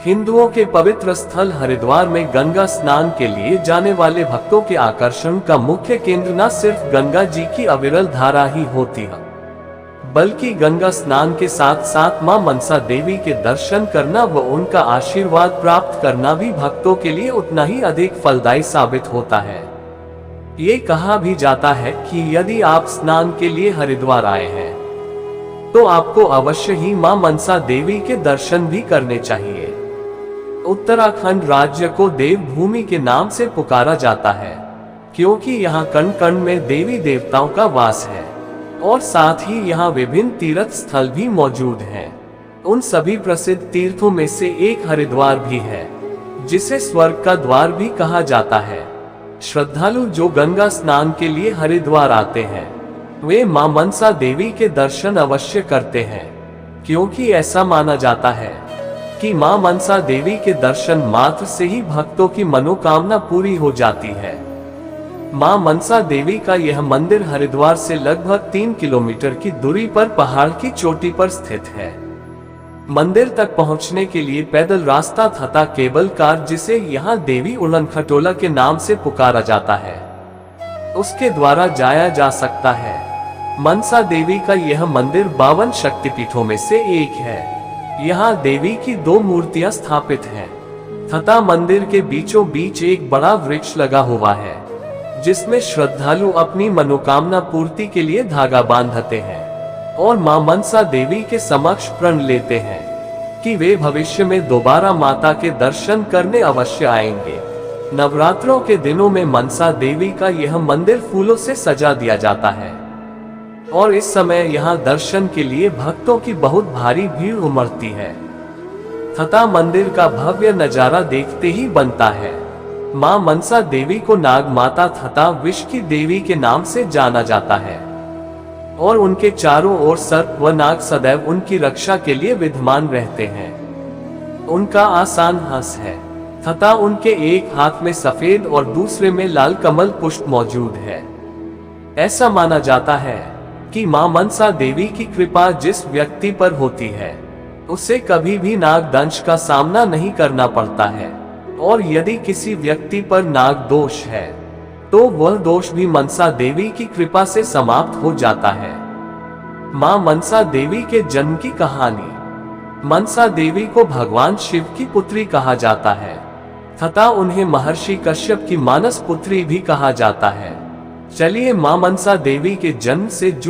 हिंदुओं के पवित्र स्थल हरिद्वार में गंगा स्नान के लिए जाने वाले भक्तों के आकर्षण का मुख्य केंद्र न सिर्फ गंगा जी की अविरल धारा ही होती है, बल्कि गंगा स्नान के साथ साथ मां मनसा देवी के दर्शन करना व उनका आशीर्वाद प्राप्त करना भी भक्तों के लिए उतना ही अधिक फलदायी साबित होता है। ये कहा भी जाता है कि यदि आप स्नान के लिए हरिद्वार आए हैं तो आपको अवश्य ही मां मनसा देवी के दर्शन भी करने चाहिए। उत्तराखंड राज्य को देवभूमि के नाम से पुकारा जाता है क्योंकि यहाँ कण कण में देवी देवताओं का वास है और साथ ही यहाँ विभिन्न तीर्थ स्थल भी मौजूद हैं। उन सभी प्रसिद्ध तीर्थों में से एक हरिद्वार भी है, जिसे स्वर्ग का द्वार भी कहा जाता है। श्रद्धालु जो गंगा स्नान के लिए हरिद्वार आते हैं वे मां मनसा देवी के दर्शन अवश्य करते हैं, क्योंकि ऐसा माना जाता है कि मां मनसा देवी के दर्शन मात्र से ही भक्तों की मनोकामना पूरी हो जाती है। मां मनसा देवी का यह मंदिर हरिद्वार से लगभग 3 किलोमीटर की दूरी पर पहाड़ की चोटी पर स्थित है। मंदिर तक पहुंचने के लिए पैदल रास्ता तथा केबल कार, जिसे यहाँ देवी उड़न खटोला के नाम से पुकारा जाता है, उसके द्वारा जाया जा सकता है। मनसा देवी का यह मंदिर 52 शक्तिपीठों में से एक है। यहाँ देवी की 2 मूर्तियां स्थापित हैं तथा मंदिर के बीचों बीच एक बड़ा वृक्ष लगा हुआ है, जिसमें श्रद्धालु अपनी मनोकामना पूर्ति के लिए धागा बांधते हैं और मां मनसा देवी के समक्ष प्रण लेते हैं कि वे भविष्य में दोबारा माता के दर्शन करने अवश्य आएंगे। नवरात्रों के दिनों में मनसा देवी का यह मंदिर फूलों से सजा दिया जाता है और इस समय यहाँ दर्शन के लिए भक्तों की बहुत भारी भीड़ उमड़ती है तथा मंदिर का भव्य नजारा देखते ही बनता है। मां मनसा देवी को नाग माता तथा विष की देवी के नाम से जाना जाता है और उनके चारों ओर सर्प व नाग सदैव उनकी रक्षा के लिए विद्यमान रहते हैं। उनका आसान हंस है तथा उनके एक हाथ में सफेद और दूसरे में लाल कमल पुष्प मौजूद है। ऐसा माना जाता है कि मां मनसा देवी की कृपा जिस व्यक्ति पर होती है उसे कभी भी नाग दंश का सामना नहीं करना पड़ता है और यदि किसी व्यक्ति पर नाग दोष है तो वह दोष भी मनसा देवी की कृपा से समाप्त हो जाता है। मां मनसा देवी के जन्म की कहानी। मनसा देवी को भगवान शिव की पुत्री कहा जाता है तथा उन्हें महर्षि कश्यप की मानस पुत्री भी कहा जाता है। चलिए मां मनसा देवी के जन्म से